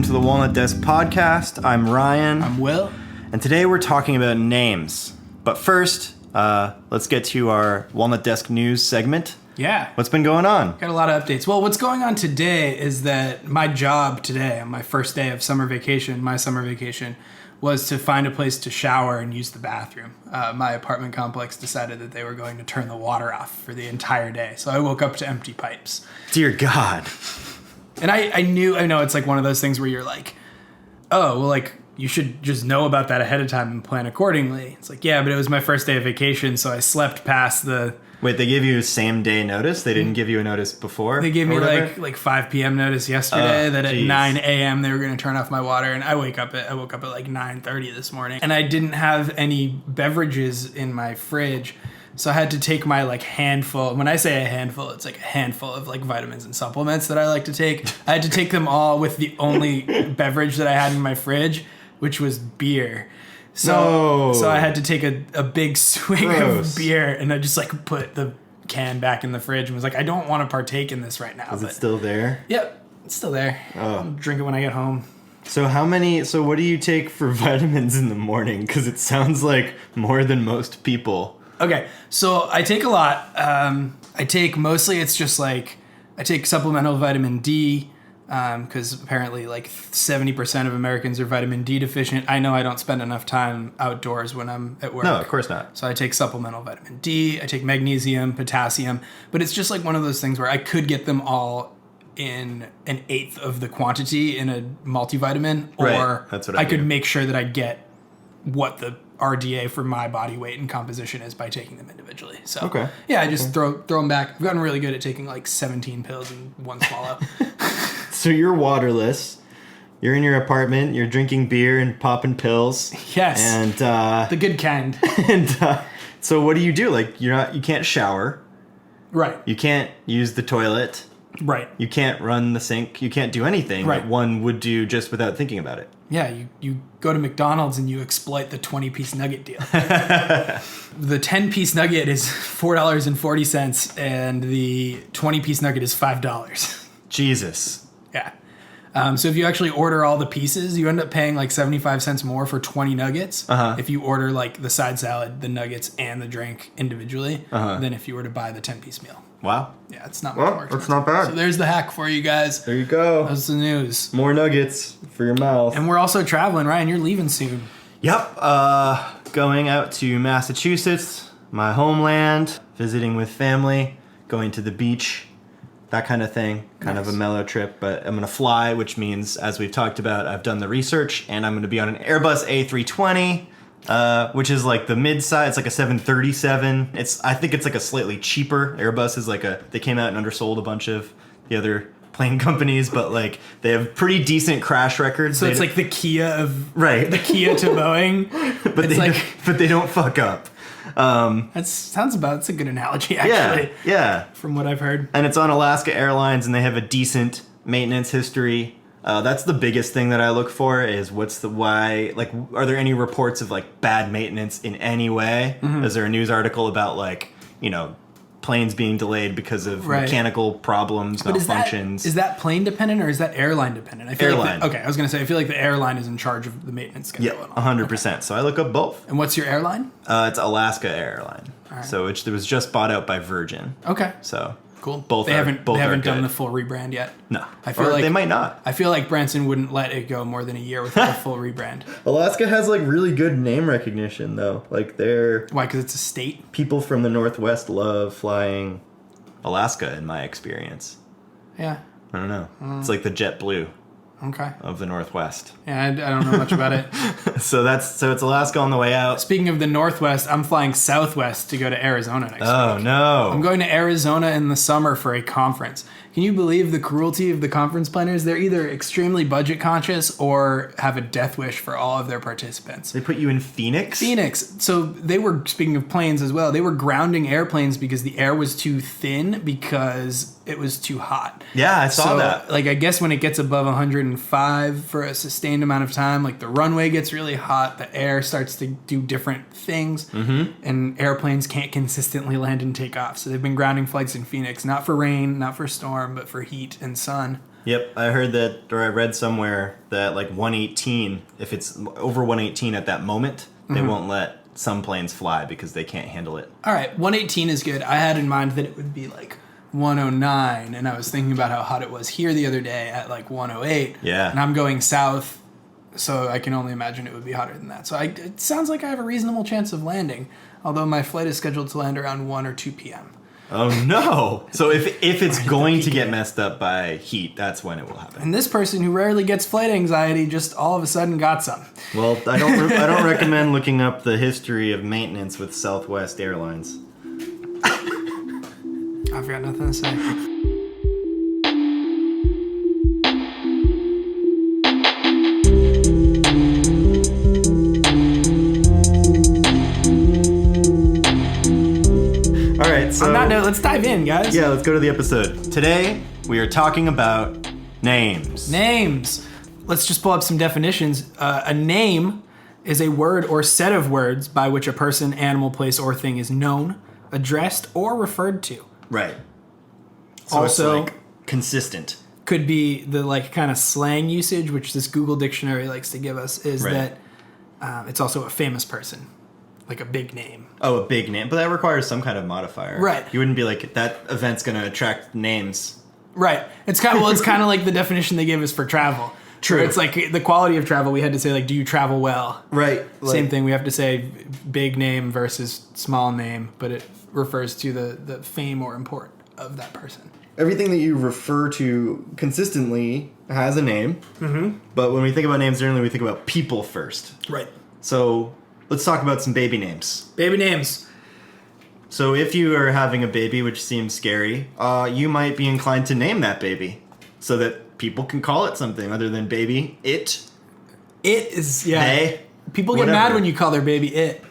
welcome to the Walnut Desk podcast. I'm Ryan. I'm Will. And today we're talking about names. But first, let's get to our Walnut Desk news segment. Yeah. What's been going on? Got a lot of updates. Well, what's going on today is that my job today, on my first day of summer vacation, was to find a place to shower and use the bathroom. My apartment complex decided that they were going to turn the water off for the entire day. So I woke up to empty pipes. Dear God. And I know it's like one of those things where you're like, oh, well, like, you should just know about that ahead of time and plan accordingly. It's like, yeah, but it was my first day of vacation, so I slept past the... Wait, they gave you a same day notice? They didn't give you a notice before? They gave me like 5 p.m. notice yesterday that at 9 a.m. they were going to turn off my water, and I woke up at like 9:30 this morning, and I didn't have any beverages in my fridge. So I had to take my like handful. When I say a handful, it's like a handful of like vitamins and supplements that I like to take. I had to take them all with the only beverage that I had in my fridge, which was beer. So I had to take a big swig of beer, and I just like put the can back in the fridge and was like, I don't want to partake in this right now. Is it still there? Yep, it's still there. I'll drink it when I get home. So what do you take for vitamins in the morning? Because it sounds like more than most people. Okay, so I take a lot. I take mostly, it's just like, I take supplemental vitamin D, because apparently like 70% of Americans are vitamin D deficient. I know I don't spend enough time outdoors when I'm at work. No, of course not. So I take supplemental vitamin D, I take magnesium, potassium, but it's just like one of those things where I could get them all in an eighth of the quantity in a multivitamin, or that's what I could make sure that I get what the RDA for my body weight and composition is by taking them individually. So yeah, I just throw them back. I've gotten really good at taking like 17 pills in one swallow. So you're waterless. You're in your apartment. You're drinking beer and popping pills. Yes. And the good kind. And so what do you do? Like you can't shower. Right. You can't use the toilet. Right. You can't run the sink. You can't do anything that one would do just without thinking about it. Yeah, you go to McDonald's and you exploit the 20-piece nugget deal. The 10-piece nugget is $4.40, and the 20-piece nugget is $5. Jesus. Yeah. So if you actually order all the pieces, you end up paying like 75 cents more for 20 nuggets. If you order like the side salad, the nuggets, and the drink individually, than if you were to buy the 10-piece meal. Wow. Yeah, it's not much more expensive. That's not bad. So there's the hack for you guys. There you go. That's the news. More nuggets for your mouth. And we're also traveling, Ryan. You're leaving soon. Yep. Going out to Massachusetts, my homeland, visiting with family, going to the beach, that kind of thing. Kind of a mellow trip, but I'm going to fly, which means, as we've talked about, I've done the research, and I'm going to be on an Airbus A320. Which is like the mid-size. It's like a 737. I think it's like a slightly cheaper. Airbus is like they came out and undersold a bunch of the other plane companies, but like they have pretty decent crash records. So it's like the Kia of the Kia to Boeing, but they don't fuck up. That's a good analogy, actually. Yeah. From what I've heard. And it's on Alaska Airlines, and they have a decent maintenance history. That's the biggest thing that I look for is are there any reports of like bad maintenance in any way? Is there a news article about like, planes being delayed because of mechanical problems, malfunctions? Is that plane dependent or is that airline dependent? I feel airline. I was going to say, I feel like the airline is in charge of the maintenance schedule. Yeah, 100%. Okay. So I look up both. And what's your airline? It's Alaska Airline. Right. So it was just bought out by Virgin. Okay. So... Cool. They haven't done the full rebrand yet. No. They might not. I feel like Branson wouldn't let it go more than a year without a full rebrand. Alaska has like really good name recognition though. Like why? Because it's a state. People from the Northwest love flying Alaska, in my experience. Yeah. I don't know. It's like the JetBlue. Okay. Of the Northwest. Yeah, I don't know much about it. So it's Alaska on the way out. Speaking of the Northwest, I'm flying Southwest to go to Arizona next week. Oh, no. I'm going to Arizona in the summer for a conference. Can you believe the cruelty of the conference planners? They're either extremely budget conscious or have a death wish for all of their participants. They put you in Phoenix? Phoenix. So they were, speaking of planes as well, they were grounding airplanes because the air was too thin because it was too hot. Yeah, I saw that. Like, I guess when it gets above 105 for a sustained amount of time, like the runway gets really hot, the air starts to do different things, and airplanes can't consistently land and take off. So they've been grounding flights in Phoenix, not for rain, not for storm, but for heat and sun. Yep, I heard that, or I read somewhere that like 118, if it's over 118 at that moment, they won't let some planes fly because they can't handle it. All right, 118 is good. I had in mind that it would be like 109, and I was thinking about how hot it was here the other day at like 108. Yeah. And I'm going south, so I can only imagine it would be hotter than that. So it sounds like I have a reasonable chance of landing, although my flight is scheduled to land around 1 or 2 p.m. Oh no! So if it's going to get messed up by heat, that's when it will happen. And this person who rarely gets flight anxiety just all of a sudden got some. Well, I don't recommend looking up the history of maintenance with Southwest Airlines. I've got nothing to say. All right, so on that note, let's dive in, guys. Yeah, let's go to the episode. Today, we are talking about names. Names. Let's just pull up some definitions. A name is a word or set of words by which a person, animal, place, or thing is known, addressed, or referred to. Right. So Also, it's like consistent. Could be the like kind of slang usage, which this Google dictionary likes to give us, is Right. that it's also a famous person, like a big name. Oh, a big name. But that requires some kind of modifier. Right. You wouldn't be like, that event's going to attract names. Right. It's kind of like the definition they give us for travel. True. Where it's like the quality of travel. We had to say like, do you travel well? Right. Same thing. We have to say big name versus small name, but it refers to the fame or import of that person. Everything that you refer to consistently has a name. Mm-hmm. But when we think about names, generally we think about people first. Right. So let's talk about some baby names. Baby names. So if you are having a baby, which seems scary, you might be inclined to name that baby so that people can call it something other than baby. It. It is, yeah. They. People get mad when you call their baby it.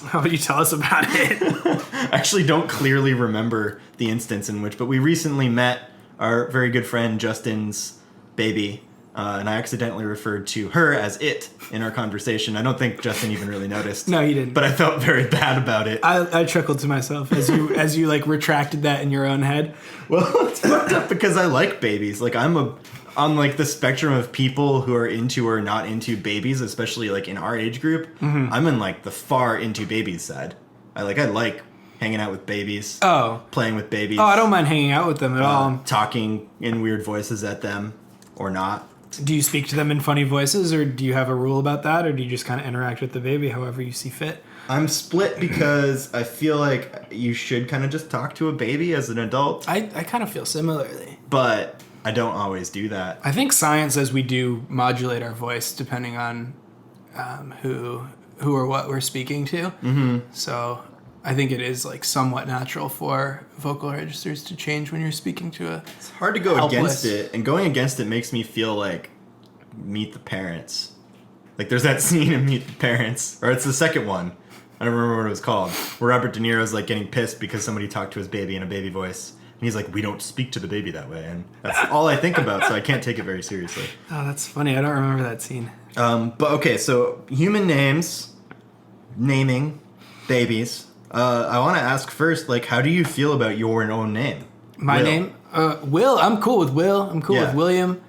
How would you tell us about it? I actually don't clearly remember the instance in which, but we recently met our very good friend Justin's baby, and I accidentally referred to her as it in our conversation. I don't think Justin even really noticed. No, he didn't. But I felt very bad about it. I chuckled to myself as you like retracted that in your own head. Well, it's fucked up because I like babies. Like on like the spectrum of people who are into or not into babies, especially like in our age group, I'm in like the far into babies side. I like hanging out with babies. Oh. Playing with babies. Oh, I don't mind hanging out with them at all. Talking in weird voices at them or not. Do you speak to them in funny voices, or do you have a rule about that, or do you just kind of interact with the baby however you see fit? I'm split because I feel like you should kind of just talk to a baby as an adult. I kind of feel similarly. But I don't always do that. I think science says we do modulate our voice depending on who or what we're speaking to. Mm-hmm. So I think it is like somewhat natural for vocal registers to change when you're speaking to a It's hard to go helpless. against it, and going against it makes me feel like Meet the Parents. Like there's that scene in Meet the Parents, or it's the second one. I don't remember what it was called, where Robert De Niro's like getting pissed because somebody talked to his baby in a baby voice. And he's like, we don't speak to the baby that way. And that's all I think about, so I can't take it very seriously. Oh, that's funny. I don't remember that scene. But okay, so human names, naming, babies. I want to ask first, like, how do you feel about your own name? My Will. name? Will. I'm cool with Will. I'm cool with William.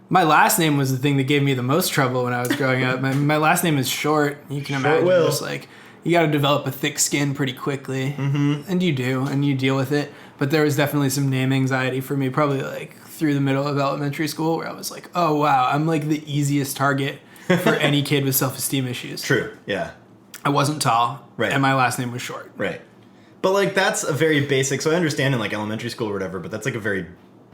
My last name was the thing that gave me the most trouble when I was growing up. My last name is short. You can imagine Will. just like, you got to develop a thick skin pretty quickly. Mm-hmm. And you do, and you deal with it. But there was definitely some name anxiety for me, probably like through the middle of elementary school, where I was like, oh, wow, I'm like the easiest target for any kid with self-esteem issues. True, yeah. I wasn't tall, Right. And my last name was short. Right. But, like, that's a very basic... So I understand in, like, elementary school or whatever, but that's, like, a very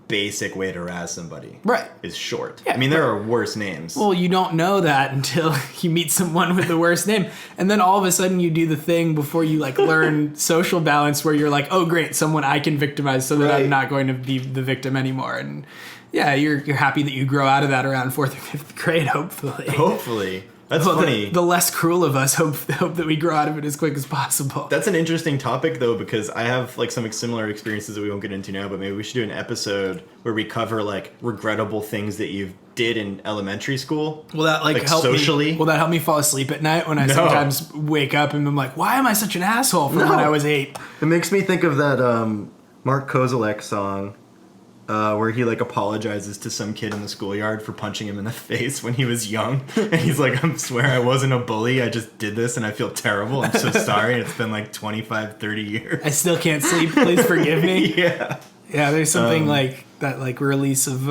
basic way to razz somebody. Right. Is short. Yeah, I mean, there are worse names. Well, you don't know that until you meet someone with the worst name. And then all of a sudden you do the thing before you, like, learn social balance where you're like, oh, great, someone I can victimize so that Right. I'm not going to be the victim anymore. And, yeah, you're happy that you grow out of that around 4th or 5th grade, hopefully. Hopefully. That's Well, funny. The less cruel of us hope that we grow out of it as quick as possible. That's an interesting topic, though, because I have, like, some similar experiences that we won't get into now, but maybe we should do an episode where we cover, like, regrettable things that you did in elementary school. Will that, like help socially? me? Will that help me fall asleep at night when I No. sometimes wake up and I'm like, why am I such an asshole from when I was 8? It makes me think of that Mark Kozelek song, where he like apologizes to some kid in the schoolyard for punching him in the face when he was young, and he's like, I swear I wasn't a bully, I just did this and I feel terrible, I'm so sorry, and it's been like 25, 30 years. I still can't sleep, please forgive me. Yeah, there's something like that, like release of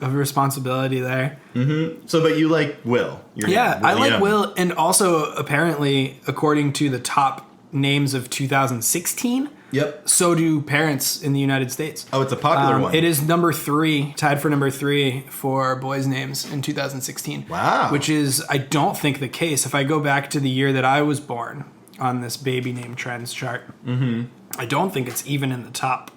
responsibility there. Mm-hmm. So but you like Will. I like Will, and also apparently according to the top names of 2016, yep, so do parents in the United States. Oh, it's a popular one. It is number 3, tied for number 3 for boys' names in 2016. Wow. Which is, I don't think, the case. If I go back to the year that I was born on this baby name trends chart, I don't think it's even in the top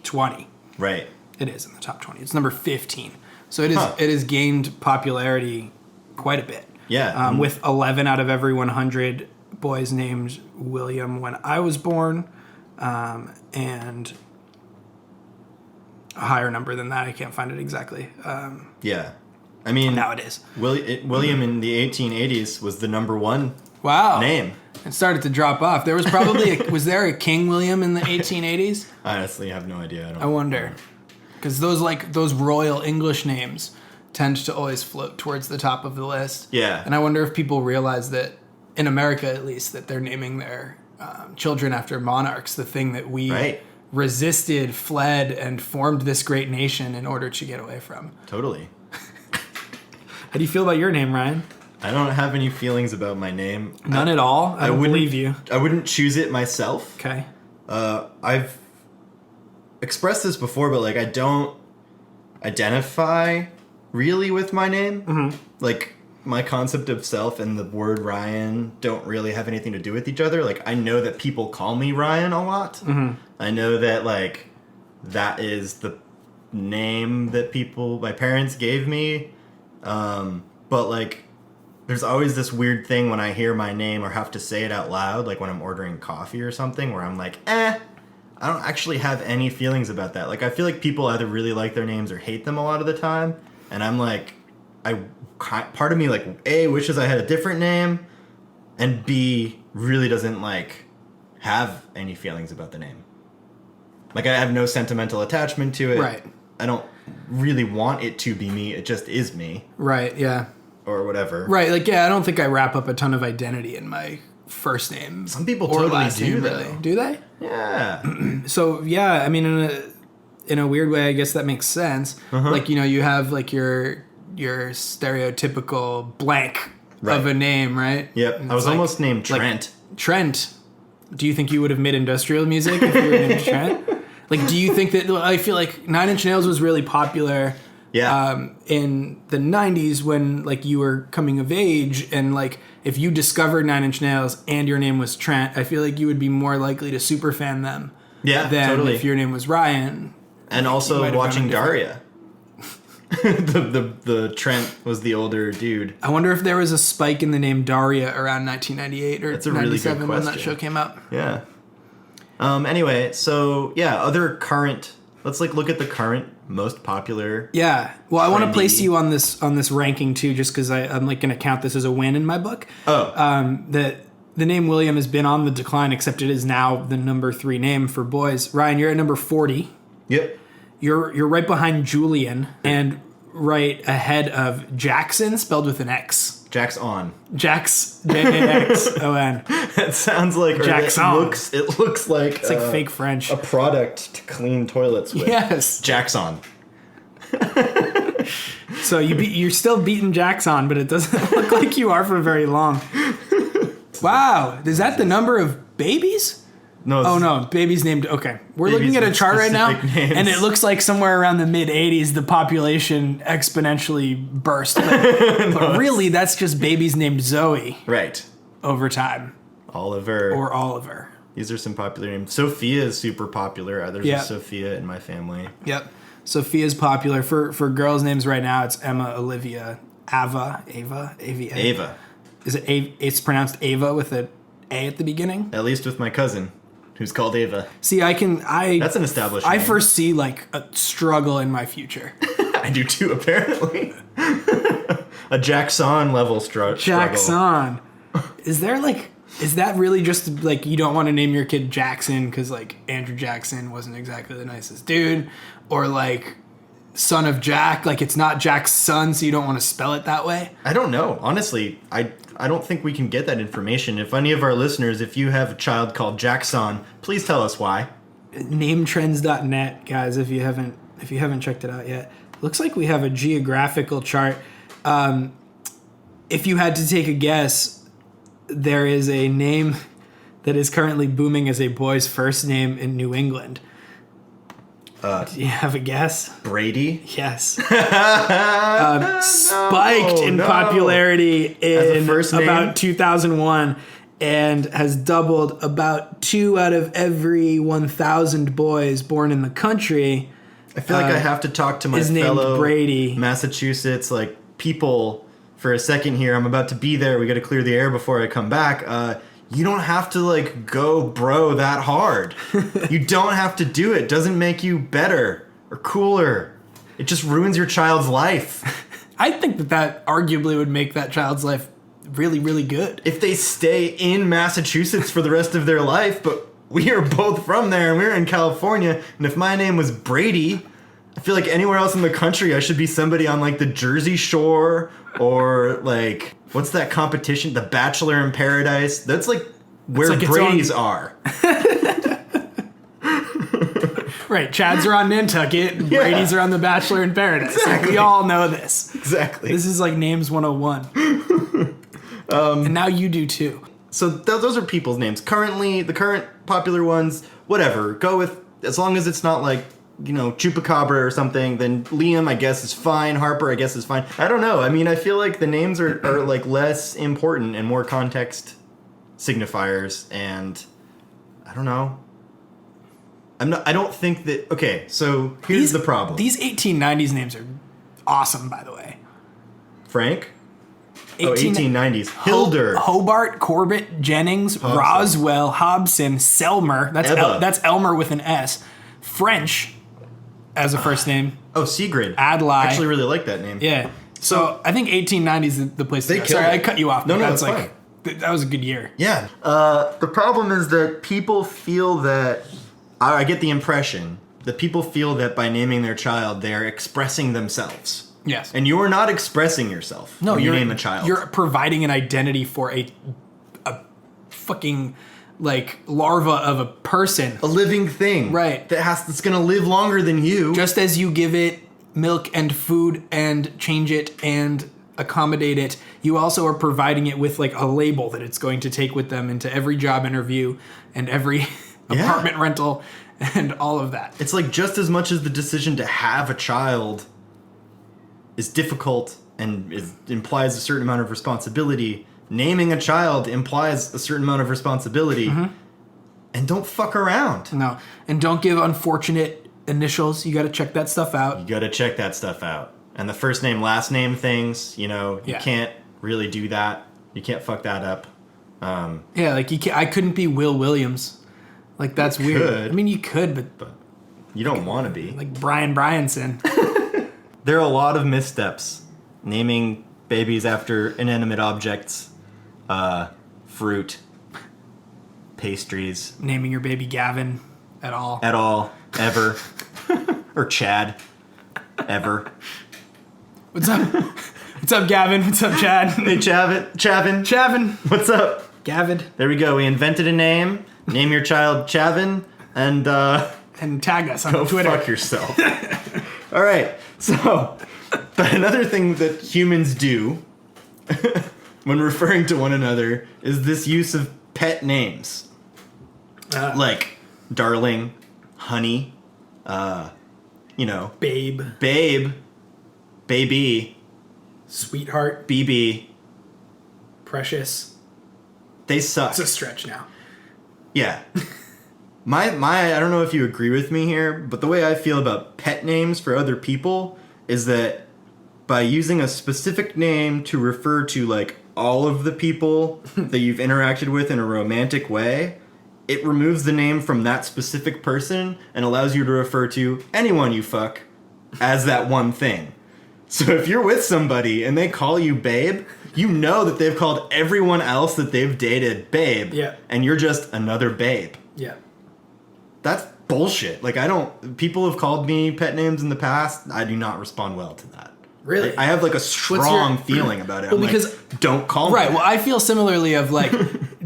20. Right. It is in the top 20. It's number 15. So it has gained popularity quite a bit. Yeah. With 11 out of every 100 boys named William when I was born, and a higher number than that. I can't find it exactly. Yeah. I mean, nowadays. William in the 1880s was the number 1 name. It started to drop off. There was probably was there a King William in the 1880s? I honestly have no idea. I wonder. Because those royal English names tend to always float towards the top of the list. Yeah. And I wonder if people realize that, in America at least, that they're naming their children after monarchs, the thing that we resisted, fled, and formed this great nation in order to get away from. Totally. How do you feel about your name, Ryan? I don't have any feelings about my name. None at all? I don't believe you. I wouldn't choose it myself. Okay. I've expressed this before, but like I don't identify really with my name. Mm-hmm. Like my concept of self and the word Ryan don't really have anything to do with each other. Like I know that people call me Ryan a lot. Mm-hmm. I know that like that is the name that my parents gave me. But like there's always this weird thing when I hear my name or have to say it out loud, like when I'm ordering coffee or something, where I'm like, I don't actually have any feelings about that. Like, I feel like people either really like their names or hate them a lot of the time. And I'm like, part of me, like, A, wishes I had a different name, and B, really doesn't, like, have any feelings about the name. Like, I have no sentimental attachment to it. Right. I don't really want it to be me. It just is me. Right, yeah. Or whatever. Right, like, yeah, I don't think I wrap up a ton of identity in my first name. Some people totally do, though. Really. Do they? Yeah. So, yeah, I mean, in a weird way, I guess that makes sense. Uh-huh. Like, you know, you have, like, your stereotypical blank of a name, right? Yep. I was like, almost named Trent. Like, Trent. Do you think you would have made industrial music if you were named Trent? Like, do you think that... I feel like Nine Inch Nails was really popular... Yeah. In the 90s when, like, you were coming of age, and, like, if you discovered Nine Inch Nails and your name was Trent, I feel like you would be more likely to superfan them than totally. If your name was Ryan. And also watching Daria. the Trent was the older dude. I wonder if there was a spike in the name Daria around 1998 or 97 when that show came out. Yeah. Anyway, so, yeah, other current... Let's, like, look at the current most popular. Yeah. Well, I want to place you on this ranking, too, just because I'm, like, going to count this as a win in my book. Oh. That the name William has been on the decline, except it is now the number 3 name for boys. Ryan, you're at number 40. Yep. You're right behind Julian and right ahead of Jackson, spelled with an X. Jackson. Jax, Jaxon. That sounds like... Jackson. It looks like... It's like fake French. A product to clean toilets with. Yes. Jackson. So you're still beating Jackson, but it doesn't look like you are for very long. Wow. Is that the number of babies? No. Oh, no. Babies named... Okay. We're looking at a chart right now, and it looks like somewhere around the mid-'80s, the population exponentially burst. But really, that's just babies named Zoe. Right. Over time. Oliver. Or Oliver. These are some popular names. Sophia is super popular. There's a Sophia in my family. Yep. Sophia's popular. For girls' names right now, it's Emma, Olivia, Ava. Is it it's pronounced Ava with an A at the beginning? At least with my cousin, who's called Ava. See, that's an established I name. foresee, like, a struggle in my future. I do too, apparently. A Jackson level struggle. Jackson. Is there, like... Is that really just like you don't want to name your kid Jackson because like Andrew Jackson wasn't exactly the nicest dude, or like son of Jack, like it's not Jack's son, so you don't want to spell it that way? I don't know. Honestly, I don't think we can get that information. If any of our listeners, if you have a child called Jackson, please tell us why. Nametrends.net, guys, if you haven't checked it out yet. Looks like we have a geographical chart. If you had to take a guess, there is a name that is currently booming as a boy's first name in New England. Do you have a guess? Brady? Yes. Spiked in popularity in about 2001 and has doubled about 2 out of every 1,000 boys born in the country. I feel like I have to talk to my fellow Brady. Massachusetts people for a second here. I'm about to be there. We got to clear the air before I come back. You don't have to go bro that hard. You don't have to do it. Doesn't make you better or cooler. It just ruins your child's life. I think that arguably would make that child's life really, really good. If they stay in Massachusetts for the rest of their life, but we are both from there and we're in California, and if my name was Brady, I feel like anywhere else in the country I should be somebody on the Jersey Shore or what's that competition? The Bachelor in Paradise. That's where Brady's are. Right, Chads are on Nantucket, and Brady's are on The Bachelor in Paradise. Exactly. We all know this. Exactly. This is Names 101. And now you do too. So those are people's names. Currently, the current popular ones, whatever. Go with, as long as it's not Chupacabra or something, then Liam, I guess, is fine. Harper, I guess, is fine. I don't know. I mean, I feel like the names are less important and more context signifiers, and I don't know. I don't think that... Okay, so here's the problem. These 1890s names are awesome, by the way. Frank? 1890s. Hilder. Hobart, Corbett, Jennings, Hobson. Roswell, Hobson, Selmer. That's Elmer with an S. French as a first name. Oh, Sigrid. Adlai. I actually really like that name. Yeah. So I think 1890s is the place to go. Sorry, I cut you off. No, that's fine. That was a good year. Yeah. The problem is that people feel that... I get the impression that people feel that by naming their child, they're expressing themselves. Yes. And you're not expressing yourself when you name a child. You're providing an identity for a fucking larva of a person. A living thing. Right. That's going to live longer than you. Just as you give it milk and food and change it and accommodate it, you also are providing it with a label that it's going to take with them into every job interview and every apartment rental and all of that. It's just as much as the decision to have a child is difficult and implies a certain amount of responsibility, naming a child implies a certain amount of responsibility. Mm-hmm. And don't fuck around. No. And don't give unfortunate initials. You got to check that stuff out. And the first name, last name things, you can't really do that. You can't fuck that up. I couldn't be Will Williams. That's weird. Could. I mean, you could, but you don't want to be. Brian Bryanson. There are a lot of missteps naming babies after inanimate objects, fruit, pastries. Naming your baby Gavin at all. At all. Ever. Or Chad. Ever. What's up? What's up, Gavin? What's up, Chad? Hey, Chavin. What's up? Gavin. There we go. We invented a name. Name your child Chavin and tag us on go Twitter. Fuck yourself. All right. So, but another thing that humans do when referring to one another is this use of pet names. Like darling, honey, babe, baby, sweetheart, BB, precious. They suck. It's a stretch now. Yeah. My I don't know if you agree with me here, but the way I feel about pet names for other people is that by using a specific name to refer to all of the people that you've interacted with in a romantic way, it removes the name from that specific person and allows you to refer to anyone you fuck as that one thing. So if you're with somebody and they call you babe, you know that they've called everyone else that they've dated babe. Yeah. And you're just another babe. Yeah. That's bullshit. Like, people have called me pet names in the past. I do not respond well to that. Really? Like, I have like a strong feeling about it. Well, I'm because like, don't call me. Right. Well, I feel similarly of like,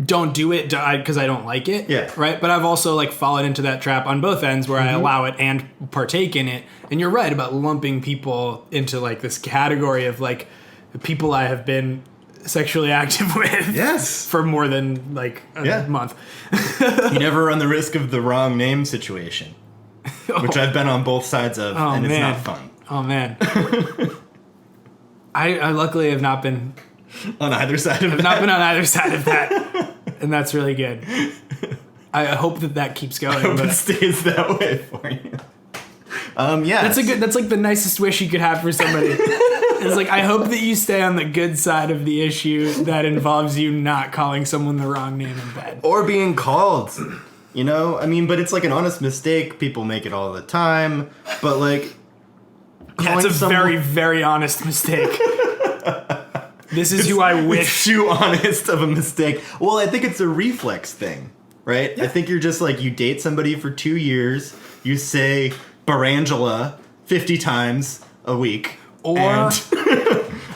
don't do it because I don't like it. Yeah. Right. But I've also like fallen into that trap on both ends where I allow it and partake in it. And you're right about lumping people into like this category of like the people I have been sexually active with. Yes. For more than like a month. You never run the risk of the wrong name situation, which I've been on both sides of, and it's not fun. Oh man. I luckily have not been on either side of that. I've not been on either side of that, and that's really good. I hope that keeps going. I hope it stays that way for you. Yeah, that's like the nicest wish you could have for somebody. It's like, I hope that you stay on the good side of the issue that involves you not calling someone the wrong name in bed or being called. You know, I mean, but it's like an honest mistake. People make it all the time, but like. Yeah, it's a very, very honest mistake. This is who I wish. It's too honest of a mistake. Well, I think it's a reflex thing, right? Yeah. I think you're just like, you date somebody for 2 years, you say Barangela 50 times a week. Or...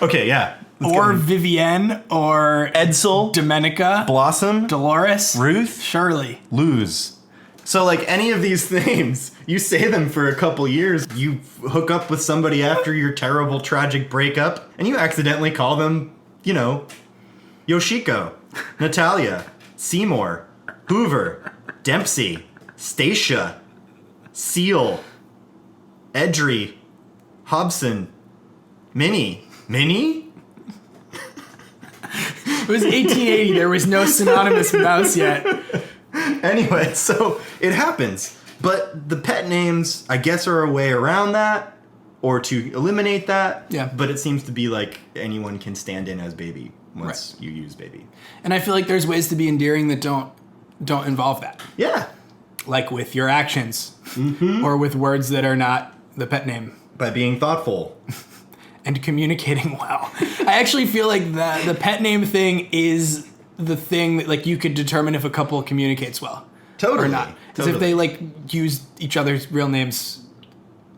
okay, yeah. Or Vivienne, or... Edsel. Domenica. Blossom. Dolores. Ruth. Shirley. Luz. So, like, any of these names, you say them for a couple years, you hook up with somebody after your terrible, tragic breakup, and you accidentally call them, you know, Yoshiko, Natalia, Seymour, Hoover, Dempsey, Stacia, Seal, Edry, Hobson, Minnie. Minnie? It was 1880. There was no synonymous mouse yet. Anyway, so it happens. But the pet names, I guess, are a way around that or to eliminate that. Yeah. But it seems to be like anyone can stand in as baby once you use baby. And I feel like there's ways to be endearing that don't involve that. Yeah. Like with your actions or with words that are not the pet name. By being thoughtful. And communicating well. I actually feel like the pet name thing is the thing that like you could determine if a couple communicates well. Totally. Or not. Because if they like use each other's real names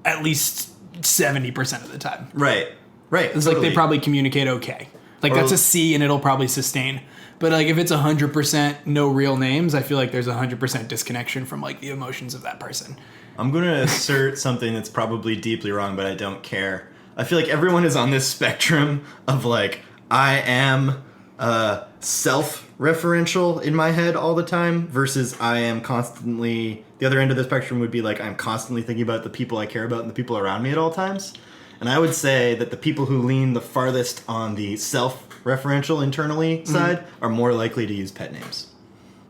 at least 70% of the time. Right. Right. It's like they probably communicate okay. Like that's a C and it'll probably sustain. But like if it's 100% no real names, I feel like there's 100% disconnection from like the emotions of that person. I'm going to assert something that's probably deeply wrong, but I don't care. I feel like everyone is on this spectrum of like, I am self-referential in my head all the time versus I am constantly, the other end of the spectrum would be like, I'm constantly thinking about the people I care about and the people around me at all times. And I would say that the people who lean the farthest on the self-referential internally side are more likely to use pet names.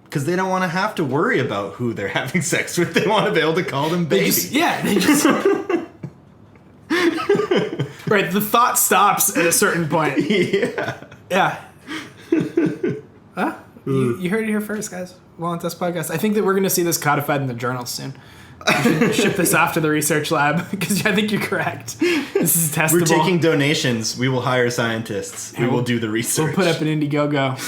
Because they don't want to have to worry about who they're having sex with. They want to be able to call them baby. They just... Right, the thought stops at a certain point. Yeah. Yeah. Huh? You heard it here first, guys. Walnut podcast. I think that we're going to see this codified in the journals soon. We should ship this off to the research lab because I think you're correct. This is testable. We're taking donations. We will hire scientists. We will do the research. We'll put up an Indiegogo.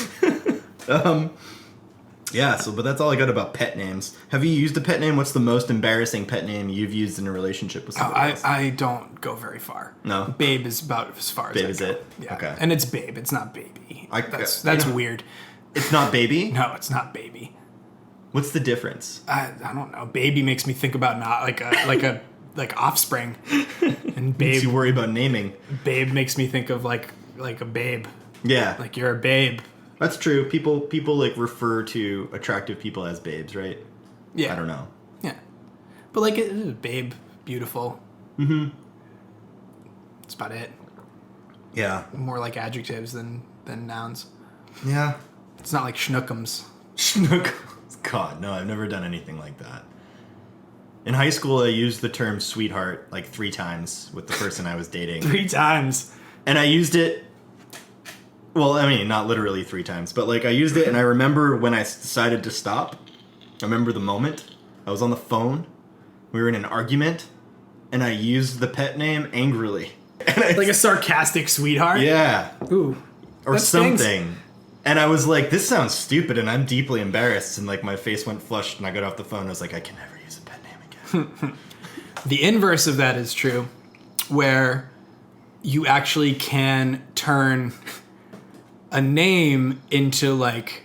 Yeah, but that's all I got about pet names. Have you used a pet name? What's the most embarrassing pet name you've used in a relationship with somebody else? I don't go very far. No? Babe is about as far as Babe I is go. it? Yeah. Okay. And it's babe. It's not baby. That's weird. It's not baby? No, it's not baby. What's the difference? I don't know. Baby makes me think about not like offspring. And babe Makes you worry about naming. Babe makes me think of like a babe. Yeah. Like you're a babe. That's true. People like refer to attractive people as babes, right? Yeah. I don't know. Yeah. But like it is babe, beautiful. Mm-hmm. That's about it. Yeah. More like adjectives than nouns. Yeah. It's not like schnookums. Schnookums. God, no, I've never done anything like that. In high school, I used the term sweetheart like 3 times with the person I was dating. 3 times. And I used it, well, I mean, not literally 3 times, but like I used it and I remember when I decided to stop. I remember the moment. I was on the phone. We were in an argument and I used the pet name angrily. Like a sarcastic sweetheart? Yeah. Ooh. Or that stings. something. And I was like, this sounds stupid, and I'm deeply embarrassed. And like my face went flushed, and I got off the phone. And I was like, I can never use a pet name again. The inverse of that is true, where you actually can turn a name into like,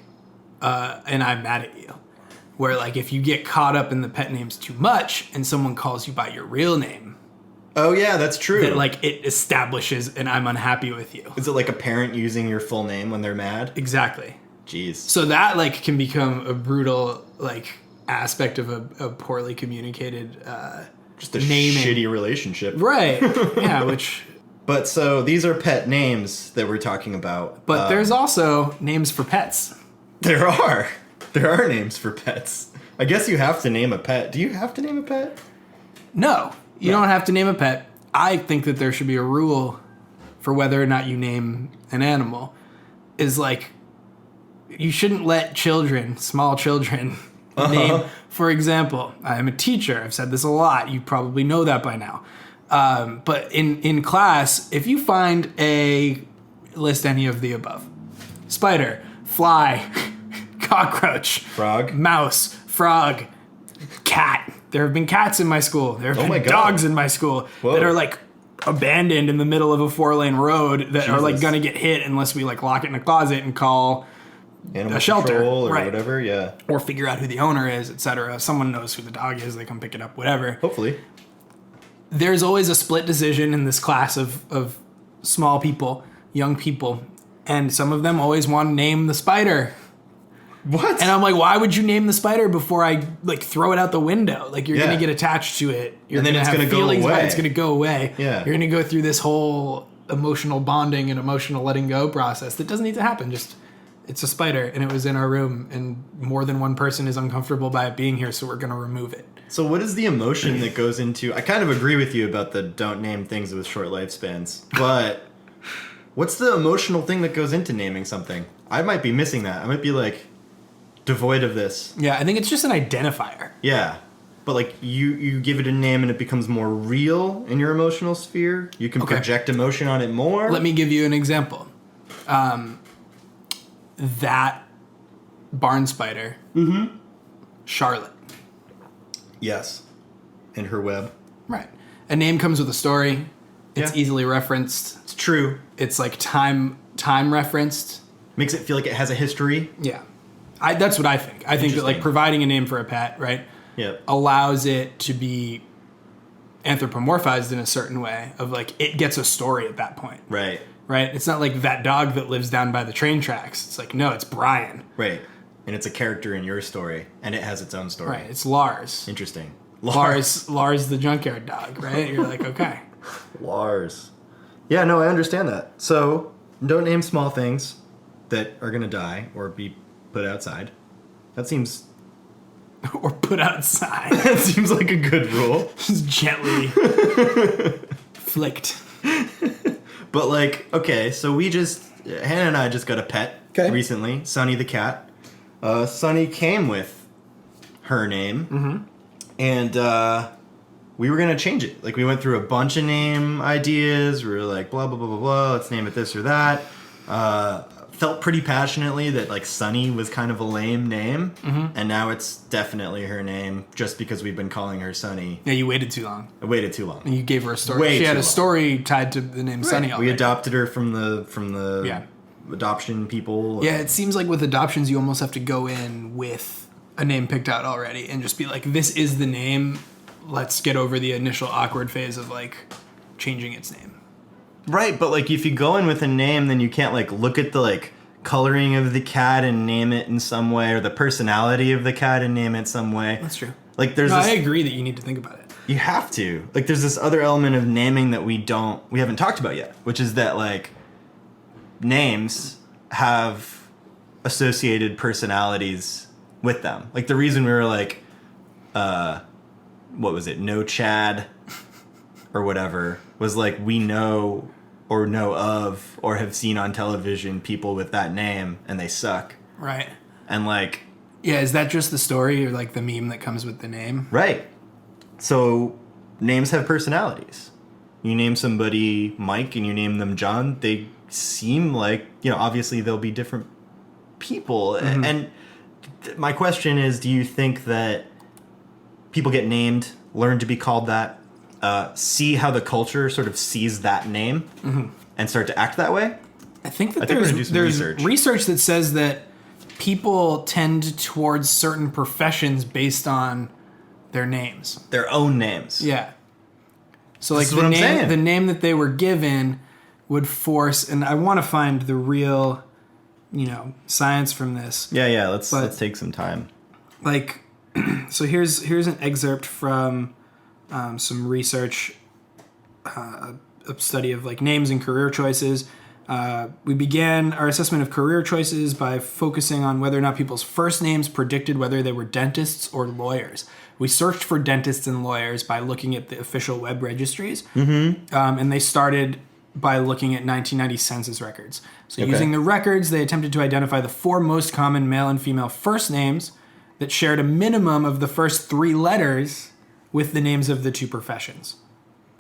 and I'm mad at you. Where like if you get caught up in the pet names too much, and someone calls you by your real name. Oh yeah, that's true. That like it establishes an I'm unhappy with you. Is it like a parent using your full name when they're mad? Exactly. Jeez. So that like can become a brutal like aspect of a poorly communicated Just a naming. shitty relationship. Right. Yeah, which But so these are pet names that we're talking about. but there's also names for pets. There are. There are names for pets. I guess you have to name a pet. Do you have to name a pet? No, you don't have to name a pet. I think that there should be a rule for whether or not you name an animal. Is like, you shouldn't let children, small children, name. For example, I'm a teacher. I've said this a lot. You probably know that by now. But in class, if you find list any of the above. Spider, fly, cockroach, Frog. mouse, frog, cat. There have been cats in my school. There have been God. dogs in my school that are like abandoned in the middle of a 4-lane road that are like gonna get hit unless we like lock it in a closet and call Animal a shelter control or right. whatever, yeah. Or figure out who the owner is, etc. Someone knows who the dog is, they come pick it up, whatever. Hopefully. There's always a split decision in this class of small people, young people, and some of them always want to name the spider. What? And I'm like, why would you name the spider before I like throw it out the window? Like you're gonna get attached to it. You're and then gonna it's have gonna go feelings about it. away. It's gonna go away. Yeah. You're gonna go through this whole emotional bonding and emotional letting go process that doesn't need to happen. Just it's a spider and it was in our room and more than one person is uncomfortable by it being here, so we're gonna remove it. So what is the emotion that goes into... I kind of agree with you about the don't name things with short lifespans, but what's the emotional thing that goes into naming something? I might be missing that. I might be like devoid of this. Yeah, I think it's just an identifier. Yeah. But like you give it a name and it becomes more real in your emotional sphere. You can project emotion on it more. Let me give you an example. That barn spider, Charlotte. Yes. In her web. Right. A name comes with a story. It's Yeah. easily referenced. It's true. It's like time referenced. Makes it feel like it has a history. Yeah. That's what I think. I think that like Interesting. providing a name for a pet, right, Yep. allows it to be anthropomorphized in a certain way of like it gets a story at that point. Right. Right? It's not like that dog that lives down by the train tracks. It's like, no, it's Brian. Right. And it's a character in your story, and it has its own story. Right. It's Lars. Interesting. Lars the junkyard dog, right? You're like, okay. Lars. Yeah, no, I understand that. So, don't name small things that are going to die or be put outside. That seems Or put outside. that seems like a good rule. Just gently flicked. But like, okay, so Hannah and I just got a pet recently, Sunny the cat. Sunny came with her name, and we were gonna change it. Like we went through a bunch of name ideas. We were like, blah blah blah blah blah. Let's name it this or that. Felt pretty passionately that like Sunny was kind of a lame name, and now it's definitely her name just because we've been calling her Sunny. Yeah, you waited too long. I waited too long. And you gave her a story. Way She had too a long. story tied to the name Sunny already. We adopted her from the Yeah. adoption people. Yeah, it seems like with adoptions, you almost have to go in with a name picked out already and just be like, this is the name. Let's get over the initial awkward phase of like changing its name. Right, but like if you go in with a name, then you can't like look at the like coloring of the cat and name it in some way, or the personality of the cat and name it some way. That's true. Like there's No, this, I agree that you need to think about it. you have to. Like there's this other element of naming that we haven't talked about yet, which is that like names have associated personalities with them. Like the reason we were like what was it? No Chad or whatever was like we know or know of or have seen on television people with that name and they suck. Right. And like Yeah, is that just the story or like the meme that comes with the name? right. So names have personalities. you name somebody Mike and you name them John, they seem like, obviously they'll be different people. And my question is, do you think that people get named, learn to be called that, see how the culture sort of sees that name, and start to act that way? I think that there's research that says that people tend towards certain professions based on their names. Their own names. Yeah. So like the name that they were given would force, and I want to find the real, science from this. Yeah. Let's take some time. Like, so here's an excerpt from some research, a study of like names and career choices. We began our assessment of career choices by focusing on whether or not people's first names predicted whether they were dentists or lawyers. We searched for dentists and lawyers by looking at the official web registries, and they started by looking at 1990 census records. So using the records, they attempted to identify the 4 most common male and female first names that shared a minimum of the first 3 letters with the names of the 2 professions.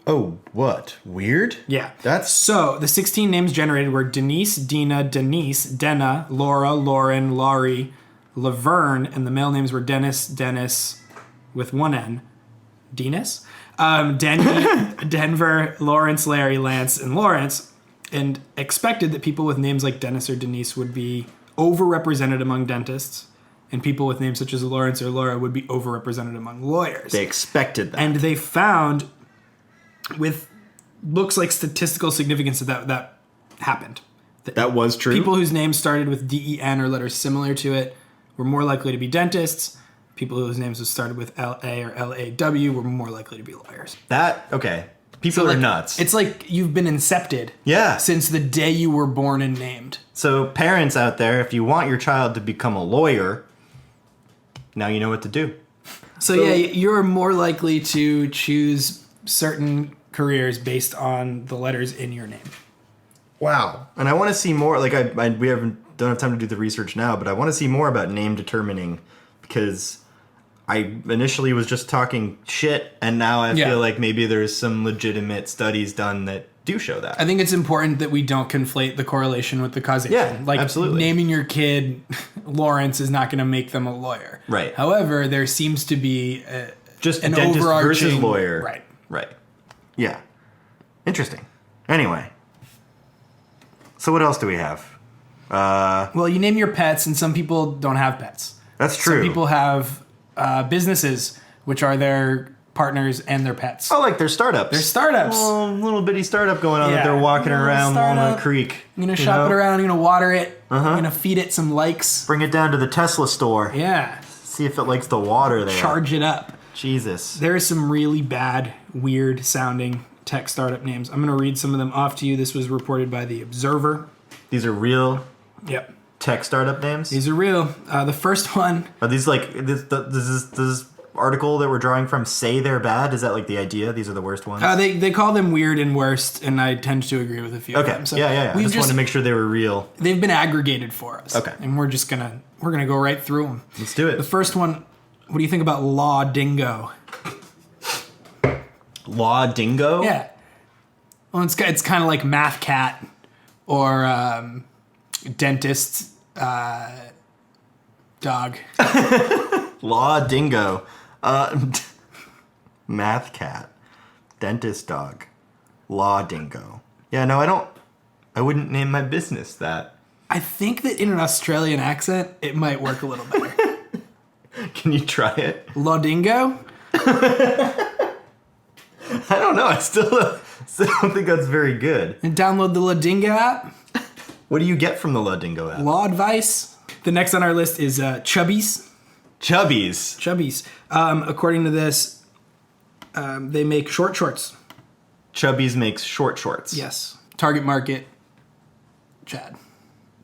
Oh, what? Weird? Yeah. That's... So, the 16 names generated were Denise, Dina, Denise, Denna, Laura, Lauren, Laurie, Laverne, and the male names were Dennis, Dennis, with 1 N, Dennis, Denny, Denver, Lawrence, Larry, Lance, and Lawrence, and expected that people with names like Dennis or Denise would be overrepresented among dentists, and people with names such as Lawrence or Laura would be overrepresented among lawyers. They expected that. And they found, with looks like statistical significance, that happened. That was true? People whose names started with D-E-N or letters similar to it were more likely to be dentists. People whose names started with L-A or L-A-W were more likely to be lawyers. Okay. People are nuts. It's like you've been incepted. Yeah. Since the day you were born and named. So parents out there, if you want your child to become a lawyer, now you know what to do. So yeah, you're more likely to choose certain careers based on the letters in your name. Wow. And I want to see more, like we don't have time to do the research now, but I want to see more about name determining, because I initially was just talking shit, and now I feel like maybe there's some legitimate studies done that do show that. I think it's important that we don't conflate the correlation with the causation. Yeah, like, absolutely. Naming your kid Lawrence is not going to make them a lawyer. Right. However, there seems to be just an dentist overarching versus lawyer. Right. Yeah. Interesting. Anyway. So what else do we have? Well, you name your pets, and some people don't have pets. That's true. Some people have businesses, which are their partners and their pets. Oh, like they're startups. They're startups. Little bitty startup going on that they're walking around Walnut Creek. You're going to shop it around. You're going to water it. You're going to feed it some likes. Bring it down to the Tesla store. Yeah. See if it likes the water there. Charge it up. Jesus. There are some really bad, weird sounding tech startup names. I'm going to read some of them off to you. This was reported by The Observer. These are real Yep. tech startup names? These are real. The first one... Are these like... This article that we're drawing from say they're bad? Is that like the idea? These are the worst ones? They call them weird and worst, and I tend to agree with a few of them. So yeah. I just wanted to make sure they were real. They've been aggregated for us. Okay. And we're gonna go right through them. Let's do it. The first one, what do you think about Law Dingo? Law Dingo? Yeah. Well, it's kind of like Math Cat or Dentist Dog. Law Dingo. Math Cat. Dentist Dog. Law Dingo. Yeah, no, I wouldn't name my business that. I think that in an Australian accent, it might work a little better. Can you try it? Law Dingo? I don't know. I still don't think that's very good. And download the Law Dingo app. What do you get from the Law Dingo app? Law advice. The next on our list is Chubbies. Chubbies. According to this, they make short shorts. Chubbies makes short shorts. Yes. Target market, Chad.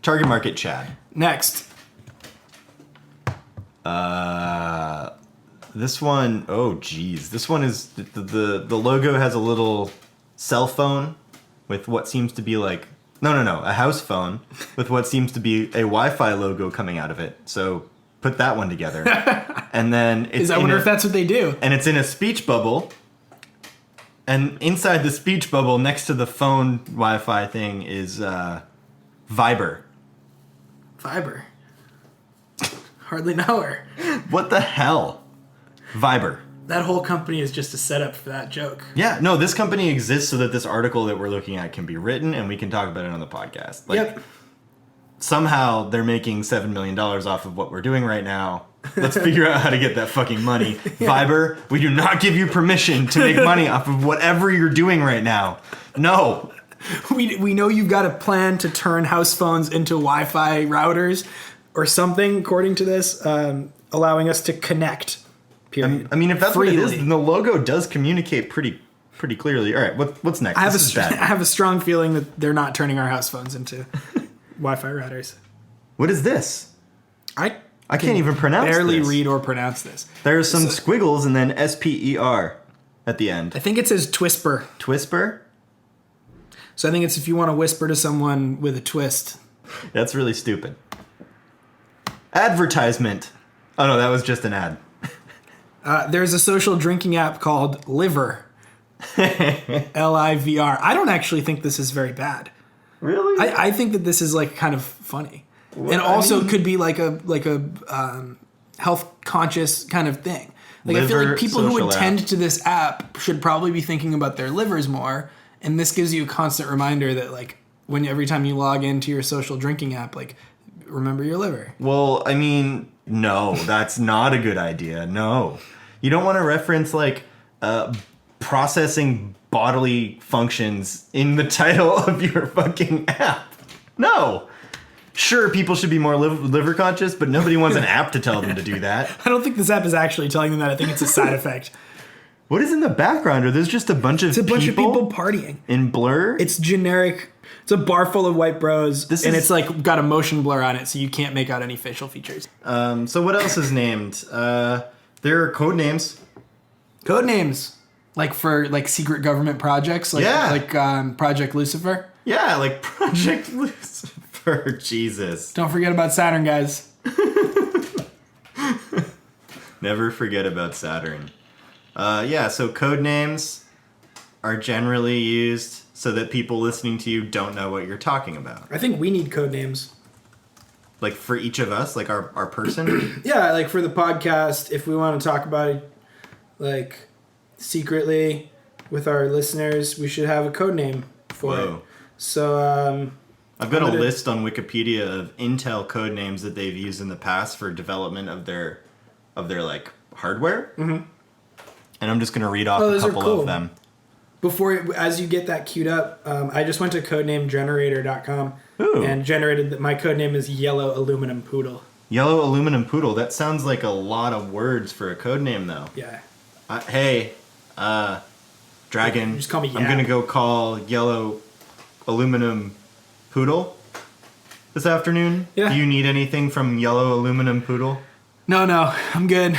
Target market, Chad. Next. This one, oh geez. This one is, the logo has a little cell phone with what seems to be like, a house phone with what seems to be a Wi-Fi logo coming out of it. So put that one together. And then it's I wonder if that's what they do. And it's in a speech bubble. And inside the speech bubble next to the phone Wi-Fi thing is Viber. Viber. Hardly know her. What the hell? Viber. That whole company is just a setup for that joke. Yeah, no, this company exists so that this article that we're looking at can be written and we can talk about it on the podcast. Like, Yep. Somehow they're making $7 million off of what we're doing right now. Let's figure out how to get that fucking money. Viber, we do not give you permission to make money off of whatever you're doing right now. No. We know you've got a plan to turn house phones into Wi-Fi routers or something, according to this, allowing us to connect. Period. I mean, if that's freely. what it is, then the logo does communicate pretty clearly. All right, what's next? I have a strong feeling that they're not turning our house phones into Wi-Fi routers. What is this? I can't even pronounce barely this. read or pronounce this. There's some squiggles and then SPER at the end. I think it says Twisper. Twisper? So I think it's if you want to whisper to someone with a twist. That's really stupid. Advertisement. Oh no, that was just an ad. There's a social drinking app called Liver. LIVR. I don't actually think this is very bad. Really? I think that this is like kind of funny. And also could be like a health conscious kind of thing. Like I feel like people who attend to this app should probably be thinking about their livers more. And this gives you a constant reminder that like every time you log into your social drinking app, like remember your liver. Well, I mean, no, that's not a good idea. No. You don't want to reference like processing bodily functions in the title of your fucking app. No. Sure, people should be more liver conscious, but nobody wants an app to tell them to do that. I don't think this app is actually telling them that. I think it's a side effect. What is in the background? Or there's just a bunch of people partying in blur? It's generic. It's a bar full of white bros, it's like got a motion blur on it, so you can't make out any facial features. So what else is named? There are code names. Code names, like for like secret government projects, like Project Lucifer. Yeah, like Project Lucifer. Jesus. Don't forget about Saturn, guys. Never forget about Saturn. So code names are generally used so that people listening to you don't know what you're talking about. I think we need code names. Like for each of us, like our person? Yeah, like for the podcast, if we want to talk about it, like secretly with our listeners, we should have a code name for it. So, I've got a list on Wikipedia of Intel code names that they've used in the past for development of their like hardware. Mm-hmm. And I'm just going to read off a couple of them. As you get that queued up, I just went to codenamegenerator.com and generated my code name is Yellow Aluminum Poodle. Yellow Aluminum Poodle. That sounds like a lot of words for a code name, though. Yeah. Hey, Dragon. Just call me Yap. I'm going to go call Yellow Aluminum Poodle this afternoon. Yeah. Do you need anything from Yellow Aluminum Poodle? No, I'm good.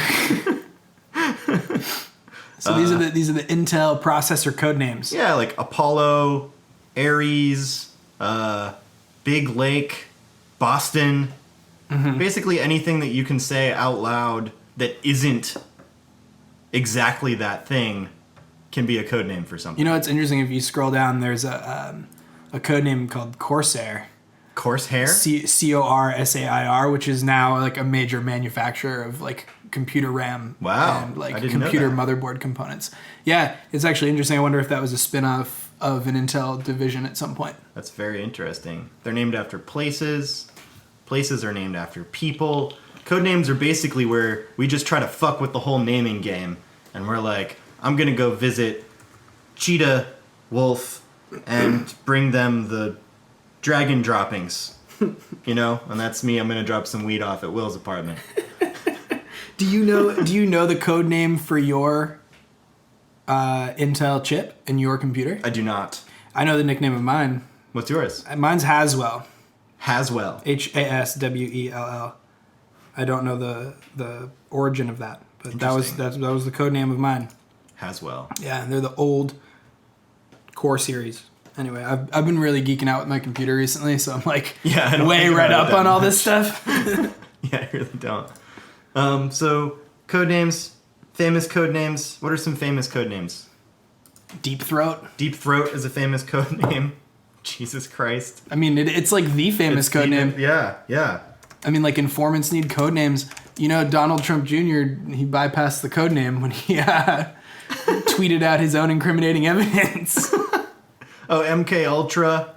So these are the Intel processor code names. Yeah, like Apollo, Aries, Big Lake, Boston. Mm-hmm. Basically anything that you can say out loud that isn't exactly that thing can be a code name for something. You know, it's interesting. If you scroll down, there's a code name called Corsair. Corsair? Corsair, which is now like a major manufacturer of like computer RAM and like computer motherboard components. Yeah, it's actually interesting. I wonder if that was a spin-off of an Intel division at some point. That's very interesting. They're named after places. Places are named after people. Code names are basically where we just try to fuck with the whole naming game. And we're like, I'm going to go visit Cheetah Wolf and bring them the dragon droppings. You know? And that's me. I'm going to drop some weed off at Will's apartment. Do you know the code name for your Intel chip in your computer? I do not. I know the nickname of mine. What's yours? Mine's Haswell. Haswell. Haswell. I don't know the origin of that, but that was the code name of mine. Haswell. Yeah, they're the old Core series. Anyway, I've been really geeking out with my computer recently, so I'm like way read up on all this stuff. Yeah, I really don't. So code names, famous code names. What are some famous code names? Deep Throat. Deep Throat is a famous code name. Jesus Christ. I mean, it's like the famous code name. Yeah. I mean, like, informants need code names. You know, Donald Trump Jr., he bypassed the code name when he tweeted out his own incriminating evidence. Oh, MK Ultra.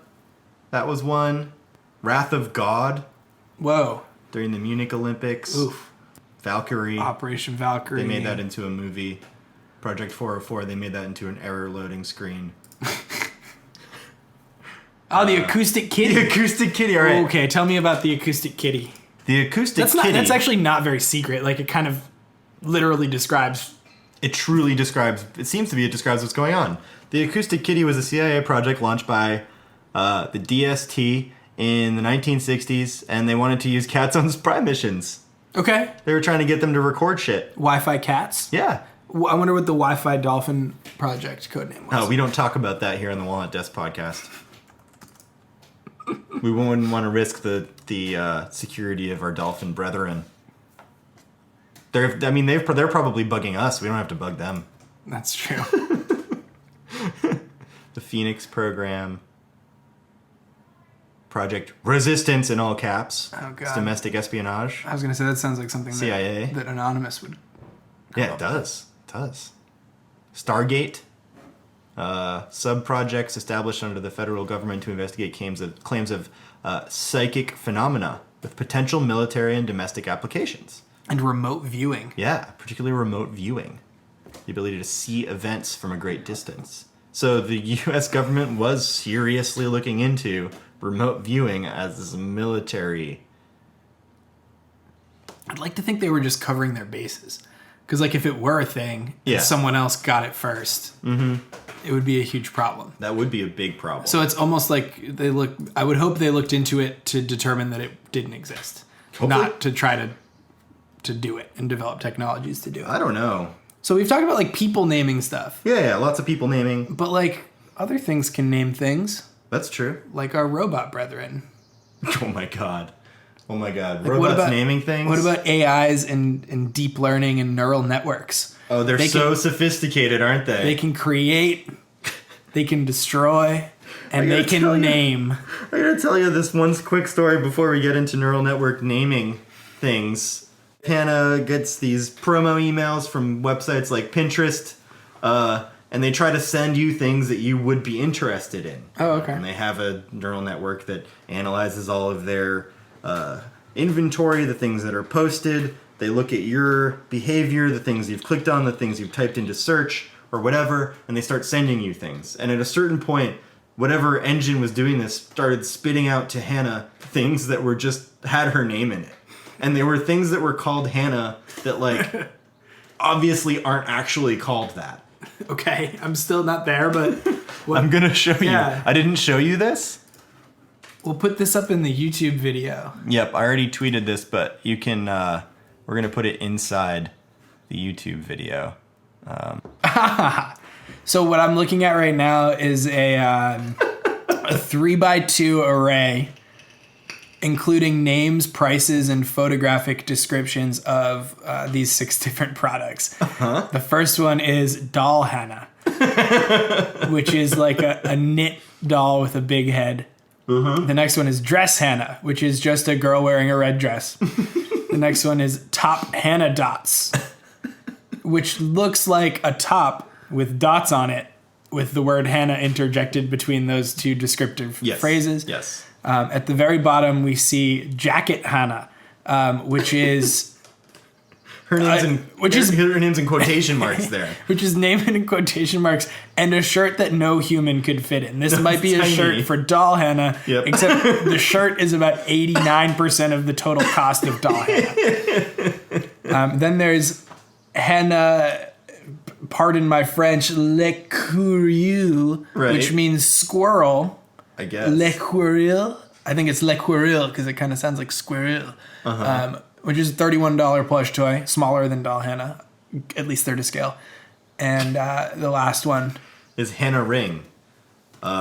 That was one. Wrath of God. Whoa. During the Munich Olympics. Oof. Valkyrie. Operation Valkyrie. They made that into a movie. Project 404, they made that into an error loading screen. Oh, the Acoustic Kitty. The Acoustic Kitty, all right. Okay, tell me about the Acoustic Kitty. The Acoustic Kitty. That's actually not very secret. Like, it kind of literally describes... It truly describes... It seems to be it describes what's going on. The Acoustic Kitty was a CIA project launched by the DST in the 1960s, and they wanted to use cats on spy missions. Okay. They were trying to get them to record shit. Wi-Fi cats? Yeah. I wonder what the Wi-Fi Dolphin project codename was. Oh, we don't talk about that here on the Walnut Desk podcast. We wouldn't want to risk the security of our dolphin brethren. They're probably bugging us. We don't have to bug them. That's true. The Phoenix program. Project Resistance in all caps. Oh, God. It's domestic espionage. I was going to say, that sounds like something CIA. that Anonymous would... Yeah, it does. It does. Stargate. Sub-projects established under the federal government to investigate claims of psychic phenomena with potential military and domestic applications. And remote viewing. Yeah, particularly remote viewing. The ability to see events from a great distance. So the U.S. government was seriously looking into remote viewing as a military. I'd like to think they were just covering their bases. Because, like, if it were a thing, and someone else got it first, it would be a huge problem. That would be a big problem. So it's almost like I would hope they looked into it to determine that it didn't exist. Hopefully. Not to try to do it and develop technologies to do it. I don't know. So we've talked about, like, people naming stuff. Yeah, lots of people naming. But, like, other things can name things. That's true. Like our robot brethren. Oh my god. Like, robots naming things? What about AIs and deep learning and neural networks? Oh, they're so sophisticated, aren't they? They can create, they can destroy, and they can name. I gotta tell you this one quick story before we get into neural network naming things. Hannah gets these promo emails from websites like Pinterest, and they try to send you things that you would be interested in. Oh, okay. And they have a neural network that analyzes all of their inventory, the things that are posted. They look at your behavior, the things you've clicked on, the things you've typed into search or whatever, and they start sending you things. And at a certain point, whatever engine was doing this started spitting out to Hannah things that were just had her name in it. And they were things that were called Hannah that, like, obviously aren't actually called that. Okay, I'm still not there, but... I'm gonna show you. I didn't show you this? We'll put this up in the YouTube video. Yep, I already tweeted this, but you can, we're going to put it inside the YouTube video. So what I'm looking at right now is a 3x2 array, including names, prices, and photographic descriptions of these 6 different products. Uh-huh. The first one is Doll Hannah, which is like a knit doll with a big head. Mm-hmm. The next one is Dress Hannah, which is just a girl wearing a red dress. The next one is Top Hannah Dots, which looks like a top with dots on it with the word Hannah interjected between those two descriptive phrases. Yes. At the very bottom, we see Jacket Hannah, which is... Her name's in quotation marks there. Which is named in quotation marks, and a shirt that no human could fit in. This might be a shirt for Doll Hannah, except the shirt is about 89% of the total cost of Doll Hannah. Then there's Hannah, pardon my French, Le Courriel, which means squirrel. I guess. Le Courriel. I think it's Le Courriel because it kind of sounds like squirrel. Uh-huh. Which is a $31 plush toy, smaller than Doll Hannah, at least they're to scale. And the last one is Hannah Ring,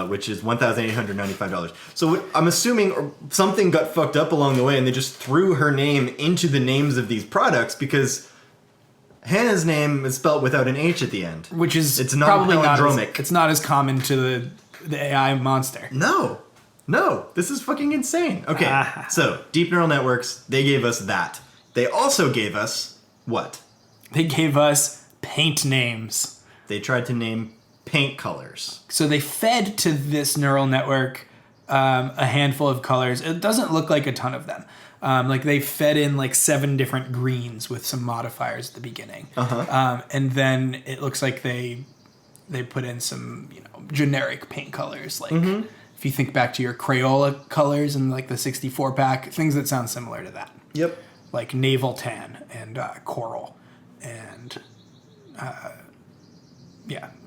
which is $1,895. So I'm assuming something got fucked up along the way, and they just threw her name into the names of these products because Hannah's name is spelled without an H at the end. Which is it's probably non-palindromic. it's not as common to the AI monster. No, this is fucking insane. Okay, so deep neural networks, they gave us that. They also gave us what? They gave us paint names. They tried to name paint colors. So they fed to this neural network a handful of colors. It doesn't look like a ton of them. Like they fed in like 7 different greens with some modifiers at the beginning. And then it looks like they put in some, generic paint colors. Like if you think back to your Crayola colors and like the 64 pack, things that sound similar to that. Yep. Like navel tan and coral and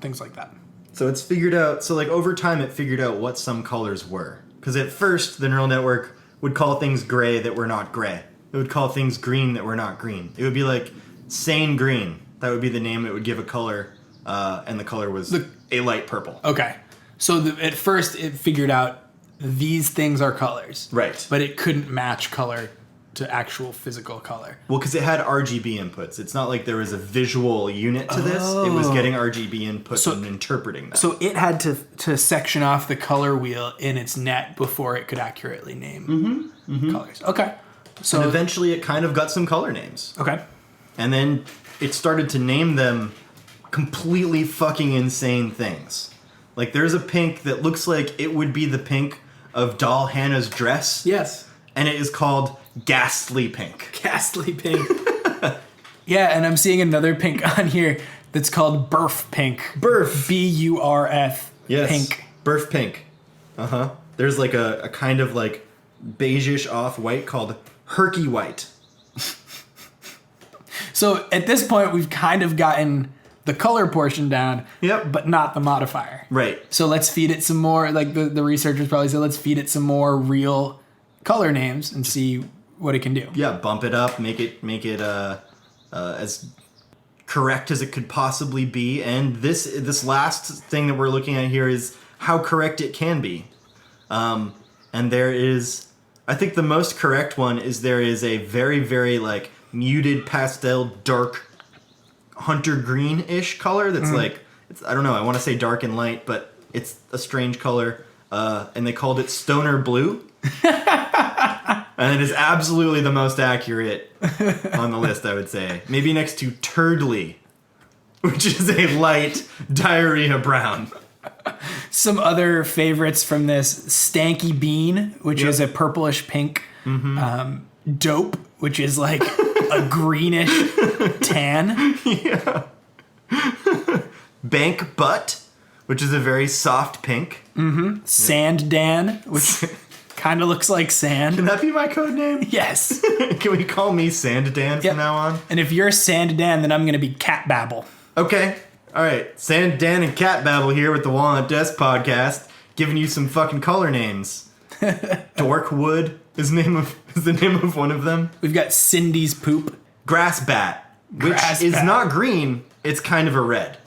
things like that. So it's figured out, so like over time it figured out what some colors were. Because at first the neural network would call things gray that were not gray. It would call things green that were not green. It would be like sane green. That would be the name it would give a color, and the color was a light purple. Okay. So at first it figured out these things are colors. Right. But it couldn't match color to actual physical color. Well, because it had RGB inputs. It's not like there was a visual unit to this. It was getting RGB inputs and interpreting that. So it had to section off the color wheel in its net before it could accurately name colors. Okay. So and eventually it kind of got some color names. Okay. And then it started to name them completely fucking insane things. Like there's a pink that looks like it would be the pink of Doll Hannah's dress. Yes. And it is called Ghastly Pink. Ghastly Pink. Yeah, and I'm seeing another pink on here that's called Burf Pink. Burf. B-U-R-F. Yes. Pink. Burf Pink. There's like a kind of like beigeish off-white called Herky White. So at this point, we've kind of gotten the color portion down, but not the modifier. Right. So let's feed it some more, like the researchers probably said, let's feed it some more real color names and see what it can do. Yeah, bump it up, make it as correct as it could possibly be. And this last thing that we're looking at here is how correct it can be. And there is, I think the most correct one is there is a very, very like muted pastel dark hunter green-ish color that's like, I don't know, I want to say dark and light, but it's a strange color. And they called it stoner blue. And it is absolutely the most accurate on the list, I would say. Maybe next to Turdley, which is a light diarrhea brown. Some other favorites from this: Stanky Bean, which is a purplish pink. Dope, which is like a greenish tan. Yeah. Bank Butt, which is a very soft pink. Sand Dan, which kind of looks like sand. Can that be my code name? Yes. Can we call me Sand Dan from now on? And if you're Sand Dan, then I'm going to be Cat Babble. Okay. All right. Sand Dan and Cat Babble here with the Walnut Desk podcast, giving you some fucking color names. Dorkwood is the name of one of them. We've got Cindy's Poop. Grass Bat, which is not green. It's kind of a red.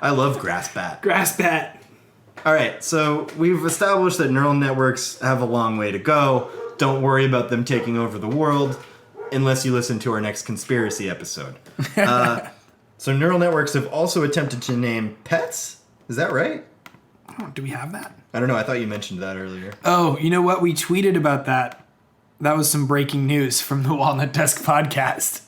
I love Grass Bat. Grass Bat. All right, so we've established that neural networks have a long way to go. Don't worry about them taking over the world unless you listen to our next conspiracy episode. So neural networks have also attempted to name pets. Is that right? Oh, do we have that? I don't know. I thought you mentioned that earlier. Oh, you know what? We tweeted about that. That was some breaking news from the Walnut Desk podcast.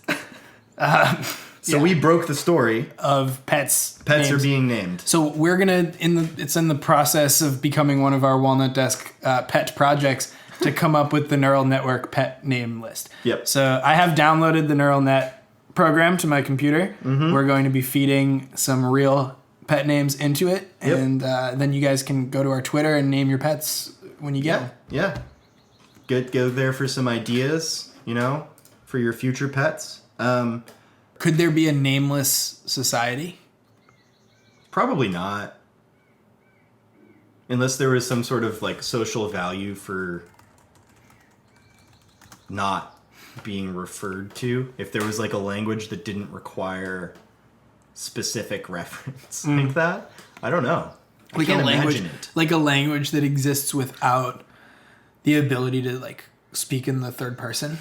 So we broke the story of pets. Pets names. are being named. So we're gonna it's in the process of becoming one of our Walnut Desk pet projects to come up with the neural network pet name list. Yep. So I have downloaded the neural net program to my computer. We're going to be feeding some real pet names into it, and then you guys can go to our Twitter and name your pets when you get them. Yeah. Go there for some ideas, for your future pets. Could there be a nameless society? Probably not. Unless there was some sort of like social value for not being referred to. If there was like a language that didn't require specific reference like that. I don't know. I can't imagine it. Like a language that exists without the ability to like speak in the third person.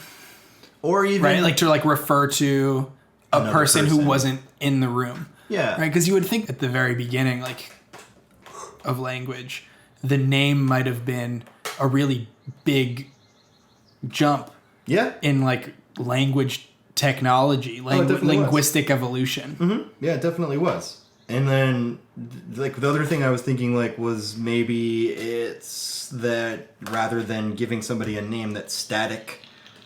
Or even right, like to like refer to a person who wasn't in the room. Yeah. Right? Because you would think at the very beginning, like, of language, the name might have been a really big jump. Yeah. In, like, language technology, linguistic evolution. Mm-hmm. Yeah, it definitely was. And then, like, the other thing I was thinking, like, was maybe it's that rather than giving somebody a name that's static,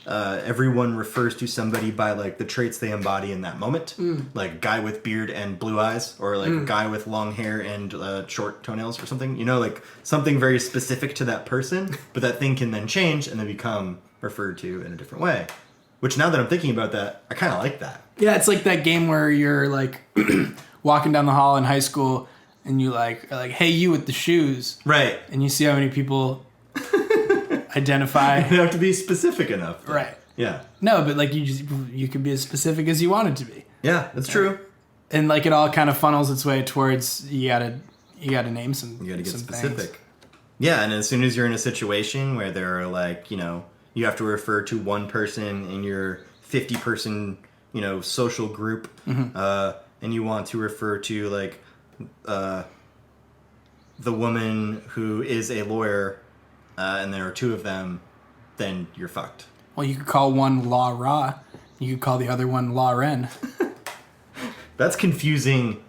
everyone refers to somebody by, like, the traits they embody in that moment. Like, guy with beard and blue eyes, or, like, guy with long hair and short toenails or something. You know, like, something very specific to that person, but that thing can then change and then become referred to in a different way. Which, now that I'm thinking about that, I kind of like that. Yeah, it's like that game where you're, like... walking down the hall in high school, and you are like, hey, you with the shoes. Right. And you see how many people identify. You have to be specific enough. Though. Right. Yeah. No, but like you can be as specific as you want it to be. Yeah, that's true. And like it all kind of funnels its way towards you gotta name some. You gotta get some specific. things. Yeah, and as soon as you're in a situation where there are like, you know, you have to refer to one person in your 50-person, you know, social group, and you want to refer to like the woman who is a lawyer, and there are two of them, then you're fucked. Well, you could call one Law Ra. You could call the other one Law Ren. That's confusing,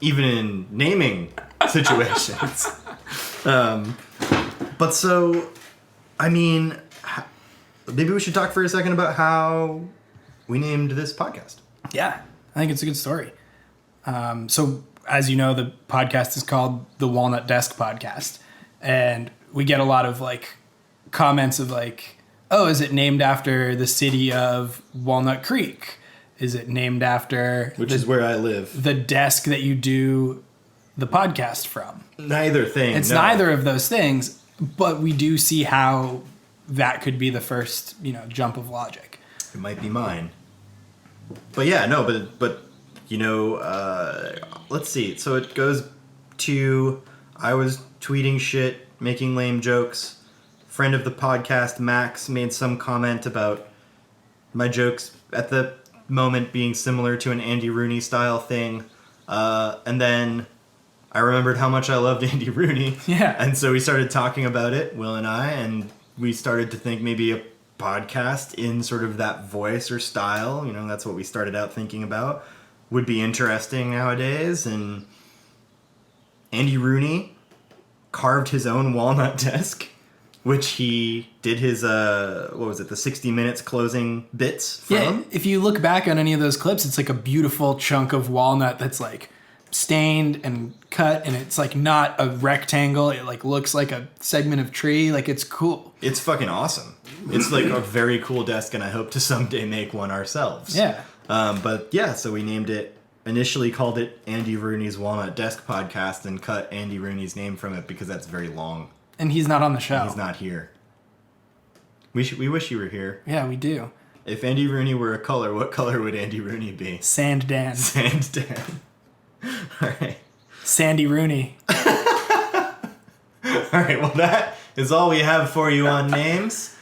even in naming situations. But so, I mean, maybe we should talk for a second about how we named this podcast. Yeah, I think it's a good story. So, as you know, the podcast is called the Walnut Desk Podcast. And we get a lot of, like, comments of, like, oh, is it named after the city of Walnut Creek? Is it named after... Which is where I live. The desk that you do the podcast from? Neither thing. It's neither of those things, but we do see how that could be the first, you know, jump of logic. It might be mine. But yeah, no, but you know, let's see. So it goes to, I was tweeting shit, making lame jokes. Friend of the podcast, Max, made some comment about my jokes at the moment being similar to an Andy Rooney style thing. And then I remembered how much I loved Andy Rooney. Yeah. And so we started talking about it, Will and I, and we started to think maybe a podcast in sort of that voice or style, you know, that's what we started out thinking about, would be interesting nowadays. And Andy Rooney carved his own walnut desk, which he did his, what was it, the 60 Minutes closing bits from. Yeah, if you look back on any of those clips, it's like a beautiful chunk of walnut that's like stained and cut, and it's like not a rectangle. It like looks like a segment of tree. Like, it's cool. It's fucking awesome. It's like a very cool desk, and I hope to someday make one ourselves. Yeah. But yeah, so we named it, initially called it Andy Rooney's Walnut Desk Podcast, and cut Andy Rooney's name from it because that's very long. And he's not on the show. He's not here. We wish he were here. Yeah, we do. If Andy Rooney were a color, what color would Andy Rooney be? Sand Dan. Sand Dan. All right. Sandy Rooney. All right, well, that is all we have for you on names.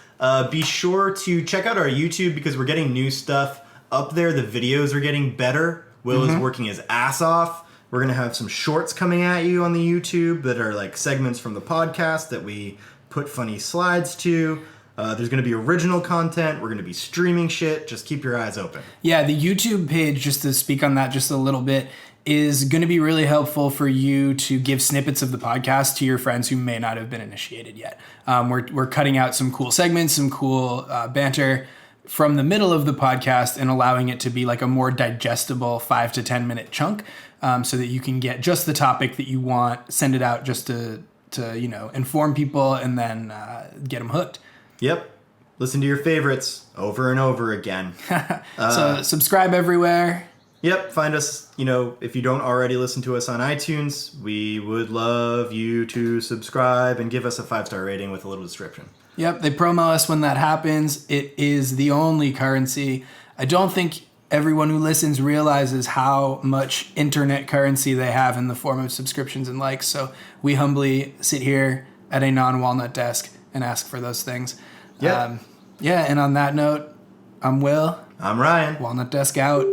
Be sure to check out our YouTube because we're getting new stuff up there. The videos are getting better. Will is working his ass off. We're going to have some shorts coming at you on the YouTube that are like segments from the podcast that we put funny slides to. There's going to be original content. We're going to be streaming shit. Just keep your eyes open. Yeah, the YouTube page, just to speak on that just a little bit, is going to be really helpful for you to give snippets of the podcast to your friends who may not have been initiated yet. We're cutting out some cool segments, some cool banter from the middle of the podcast and allowing it to be like a more digestible 5 to 10 minute chunk, so that you can get just the topic that you want, send it out just to you know, inform people, and then get them hooked. Yep. Listen to your favorites over and over again. So subscribe everywhere. Yep, find us, you know, if you don't already listen to us on iTunes, we would love you to subscribe and give us a 5-star rating with a little description. Yep, they promo us when that happens. It is the only currency. I don't think everyone who listens realizes how much internet currency they have in the form of subscriptions and likes, so we humbly sit here at a non-walnut desk and ask for those things. Yeah. And on that note, I'm Will. I'm Ryan. Walnut Desk out.